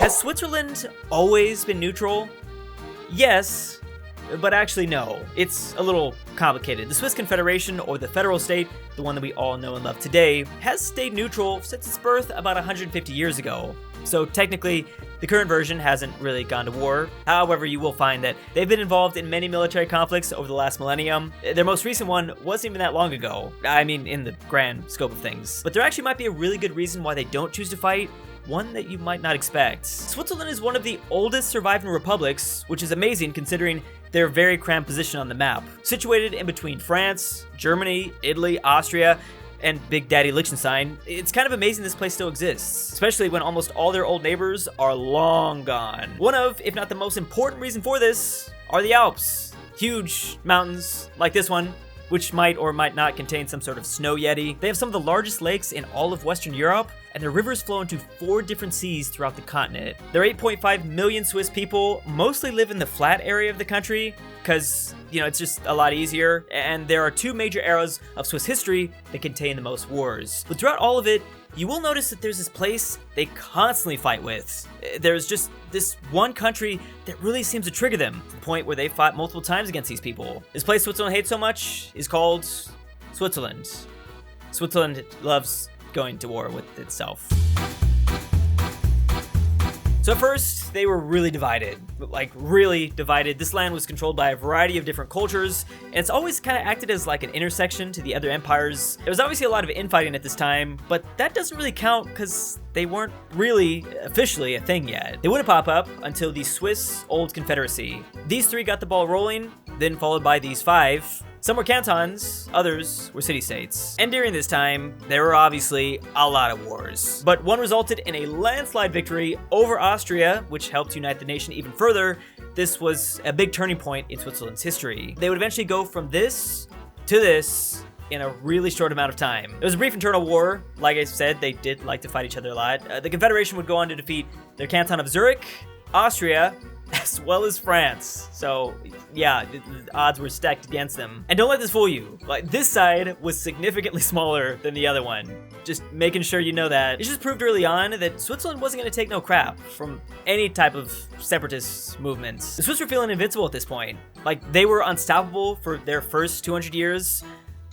Has Switzerland always been neutral? Yes, but actually no. It's a little complicated. The Swiss Confederation, or the federal state, the one that we all know and love today, has stayed neutral since its birth about 150 years ago. So technically, the current version hasn't really gone to war. However, you will find that they've been involved in many military conflicts over the last millennium. Their most recent one wasn't even that long ago. I mean, in the grand scope of things. But there actually might be a really good reason why they don't choose to fight, one that you might not expect. Switzerland is one of the oldest surviving republics, which is amazing considering their very cramped position on the map. Situated in between France, Germany, Italy, Austria, and Big Daddy Liechtenstein, it's kind of amazing this place still exists, especially when almost all their old neighbors are long gone. One of, if not the most important reason for this, are the Alps. Huge mountains like this one, which might or might not contain some sort of snow yeti. They have some of the largest lakes in all of Western Europe, and their rivers flow into 4 different seas throughout the continent. Their 8.5 million Swiss people mostly live in the flat area of the country, because, it's just a lot easier, and there are 2 major eras of Swiss history that contain the most wars. But throughout all of it, you will notice that there's this place they constantly fight with. There's just this one country that really seems to trigger them, to the point where they fought multiple times against these people. This place Switzerland hates so much is called Switzerland. Switzerland loves going to war with itself. So at first, they were really divided, really divided. This land was controlled by a variety of different cultures, and it's always kind of acted as like an intersection to the other empires. There was obviously a lot of infighting at this time, but that doesn't really count because they weren't really officially a thing yet. They wouldn't pop up until the Swiss Old Confederacy. These 3 got the ball rolling, then followed by these 5. Some were cantons, others were city-states. And during this time, there were obviously a lot of wars. But one resulted in a landslide victory over Austria, which helped unite the nation even further. This was a big turning point in Switzerland's history. They would eventually go from this to this in a really short amount of time. There was a brief internal war. Like I said, they did like to fight each other a lot. The Confederation would go on to defeat their canton of Zurich, Austria, as well as France. So yeah, the odds were stacked against them. And don't let this fool you. This side was significantly smaller than the other one. Just making sure you know that. It just proved early on that Switzerland wasn't going to take no crap from any type of separatist movements. The Swiss were feeling invincible at this point. They were unstoppable for their first 200 years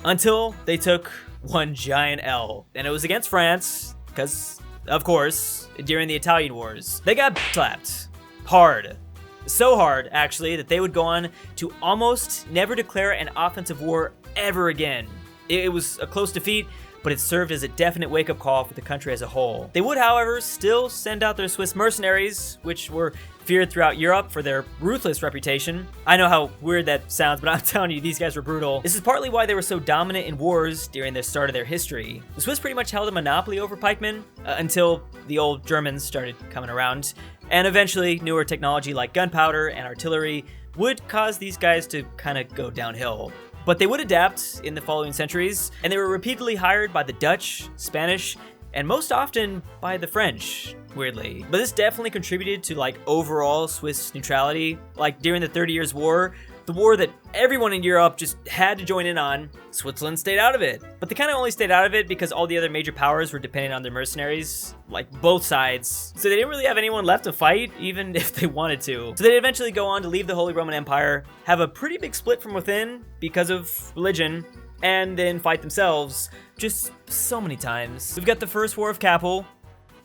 until they took one giant L. And it was against France, because, of course, during the Italian Wars. They got slapped. Hard. So hard, actually, that they would go on to almost never declare an offensive war ever again. It was a close defeat, but it served as a definite wake-up call for the country as a whole. They would, however, still send out their Swiss mercenaries, which were feared throughout Europe for their ruthless reputation. I know how weird that sounds, but I'm telling you, these guys were brutal. This is partly why they were so dominant in wars during the start of their history. The Swiss pretty much held a monopoly over pikemen until the old Germans started coming around. And eventually, newer technology like gunpowder and artillery would cause these guys to kind of go downhill. But they would adapt in the following centuries, and they were repeatedly hired by the Dutch, Spanish, and most often by the French, weirdly. But this definitely contributed to overall Swiss neutrality. During the 30 Years' War, the war that everyone in Europe just had to join in on, Switzerland stayed out of it. But they kind of only stayed out of it because all the other major powers were dependent on their mercenaries, both sides. So they didn't really have anyone left to fight, even if they wanted to. So they'd eventually go on to leave the Holy Roman Empire, have a pretty big split from within because of religion, and then fight themselves just so many times. We've got the First War of Kappel,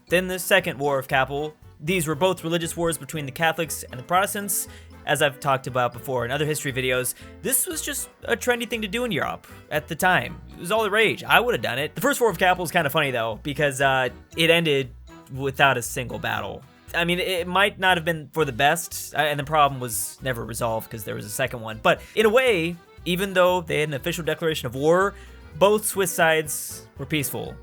then the Second War of Kappel. These were both religious wars between the Catholics and the Protestants. As I've talked about before in other history videos, this was just a trendy thing to do in Europe at the time. It was all the rage. I would have done it. The First War of Kappel is kind of funny though, because it ended without a single battle. I mean, it might not have been for the best, and the problem was never resolved because there was a second one. But in a way, even though they had an official declaration of war, both Swiss sides were peaceful,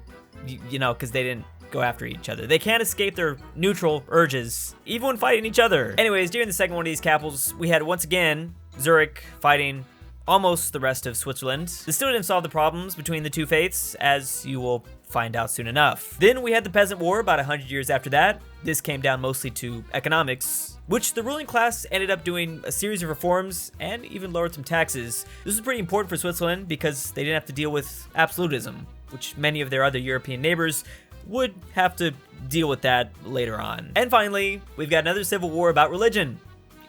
because they didn't go after each other. They can't escape their neutral urges, even when fighting each other. Anyways, during the second one of these Kappels, we had once again Zurich fighting almost the rest of Switzerland. This still didn't solve the problems between the two faiths, as you will find out soon enough. Then we had the Peasant War about 100 years after that. This came down mostly to economics, which the ruling class ended up doing a series of reforms and even lowered some taxes. This was pretty important for Switzerland because they didn't have to deal with absolutism, which many of their other European neighbors would have to deal with that later on. And finally, we've got another civil war about religion.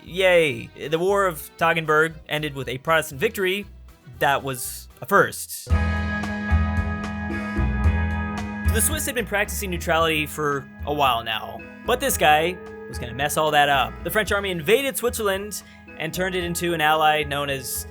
Yay! The War of Toggenburg ended with a Protestant victory. That was a first. The Swiss had been practicing neutrality for a while now, but this guy was gonna mess all that up. The French army invaded Switzerland and turned it into an ally known as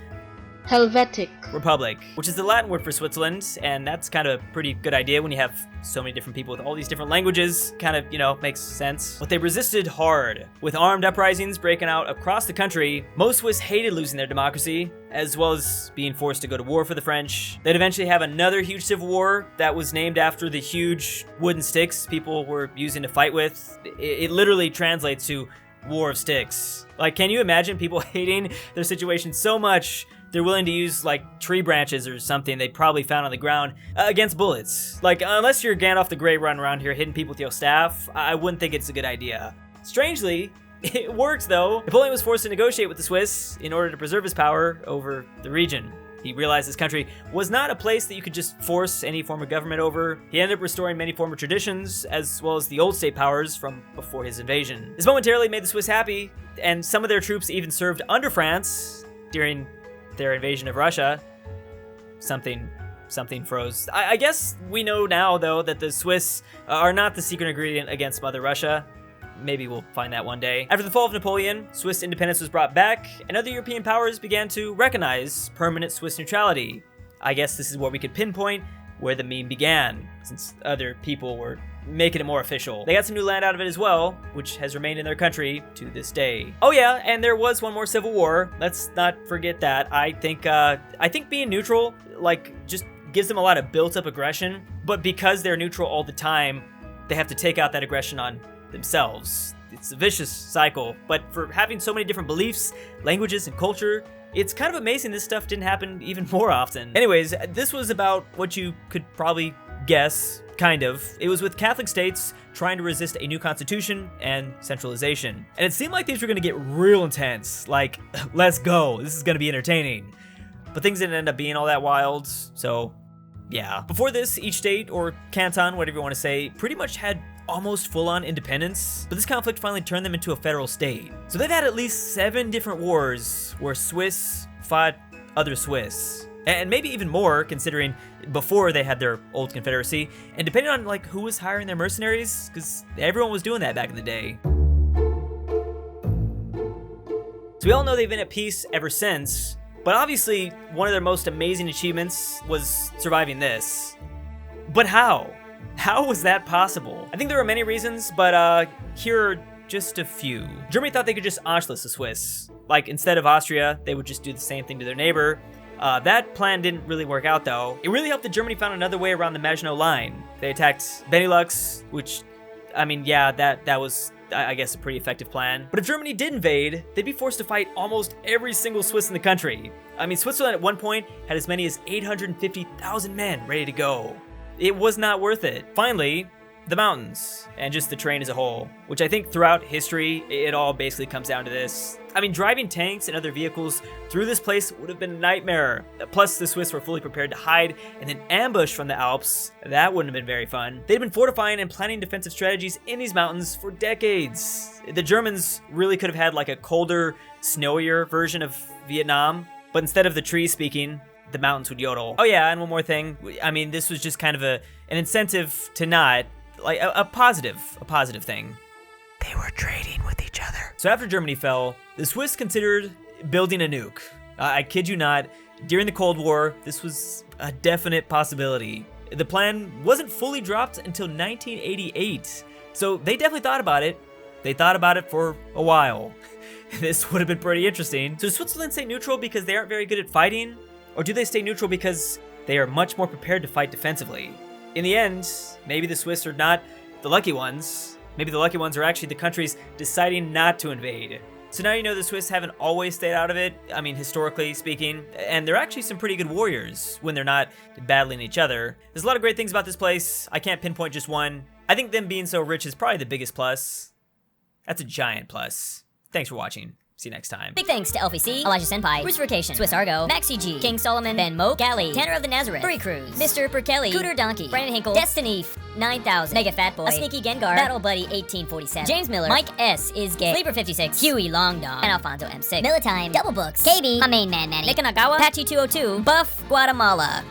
Helvetic Republic, which is the Latin word for Switzerland, and that's kind of a pretty good idea when you have so many different people with all these different languages. Kind of, makes sense. But they resisted hard, with armed uprisings breaking out across the country. Most Swiss hated losing their democracy, as well as being forced to go to war for the French. They'd eventually have another huge civil war that was named after the huge wooden sticks people were using to fight with. It literally translates to War of Sticks. Like, can you imagine people hating their situation so much they're willing to use, like, tree branches or something they probably found on the ground against bullets? Like, unless you're Gandalf the Grey running around here hitting people with your staff, I wouldn't think it's a good idea. Strangely, it worked, though. Napoleon was forced to negotiate with the Swiss in order to preserve his power over the region. He realized this country was not a place that you could just force any form of government over. He ended up restoring many former traditions, as well as the old state powers from before his invasion. This momentarily made the Swiss happy, and some of their troops even served under France during their invasion of Russia. Something froze. I guess we know now, though, that the Swiss are not the secret ingredient against Mother Russia. Maybe we'll find that one day. After the fall of Napoleon, Swiss independence was brought back, and other European powers began to recognize permanent Swiss neutrality. I guess this is where we could pinpoint where the meme began, since other people were making it more official. They got some new land out of it as well, which has remained in their country to this day. Oh yeah, and there was one more civil war. Let's not forget that. I think being neutral, just gives them a lot of built-up aggression, but because they're neutral all the time, they have to take out that aggression on themselves. It's a vicious cycle, but for having so many different beliefs, languages, and culture, it's kind of amazing this stuff didn't happen even more often. Anyways, this was about what you could probably guess, kind of. It was with Catholic states trying to resist a new constitution and centralization. And it seemed like things were gonna get real intense, like, let's go, this is gonna be entertaining. But things didn't end up being all that wild, so yeah. Before this, each state, or canton, whatever you want to say, pretty much had almost full-on independence, but this conflict finally turned them into a federal state. So they've had at least 7 different wars where Swiss fought other Swiss. And maybe even more, considering before they had their old confederacy, and depending on who was hiring their mercenaries, because everyone was doing that back in the day. So we all know they've been at peace ever since, but obviously one of their most amazing achievements was surviving this. But how? How was that possible? I think there are many reasons, but here are just a few. Germany thought they could just Anschluss the Swiss. Instead of Austria, they would just do the same thing to their neighbor. That plan didn't really work out, though. It really helped that Germany found another way around the Maginot Line. They attacked Benelux, which, that was, I guess, a pretty effective plan. But if Germany did invade, they'd be forced to fight almost every single Swiss in the country. Switzerland at one point had as many as 850,000 men ready to go. It was not worth it. Finally, the mountains, and just the terrain as a whole, which I think throughout history, it all basically comes down to this. Driving tanks and other vehicles through this place would have been a nightmare. Plus, the Swiss were fully prepared to hide and then ambush from the Alps. That wouldn't have been very fun. They'd been fortifying and planning defensive strategies in these mountains for decades. The Germans really could have had a colder, snowier version of Vietnam, but instead of the trees speaking, the mountains would yodel. Oh yeah, and one more thing. This was just kind of an incentive to not, a positive thing. They were trading with each other. So after Germany fell, the Swiss considered building a nuke. I kid you not, during the Cold War, this was a definite possibility. The plan wasn't fully dropped until 1988, so they definitely thought about it. They thought about it for a while. This would have been pretty interesting. So does Switzerland stay neutral because they aren't very good at fighting? Or do they stay neutral because they are much more prepared to fight defensively? In the end, maybe the Swiss are not the lucky ones. Maybe the lucky ones are actually the countries deciding not to invade. So now you know the Swiss haven't always stayed out of it, historically speaking, and they're actually some pretty good warriors when they're not battling each other. There's a lot of great things about this place. I can't pinpoint just one. I think them being so rich is probably the biggest plus. That's a giant plus. Thanks for watching. See you next time. Big thanks to Elfie C, Elijah Senpai, Bruce Vacation, Swiss Argo, Maxi G, King Solomon, Ben Moke, Galley, Tanner of the Nazareth, Free Cruise, Mr. Perkelly, Cooter Donkey, Brandon Hinkle, Destiny 9000, Mega Fat Boy, A Sneaky Gengar, Battle Buddy 1847, James Miller, Mike S is gay, Sleeper 56, Huey Long Dog, and Alfonso M6, Militime, Double Books, KB, my main man Manny, Nikanagawa, Patchy 202, Buff Guatemala.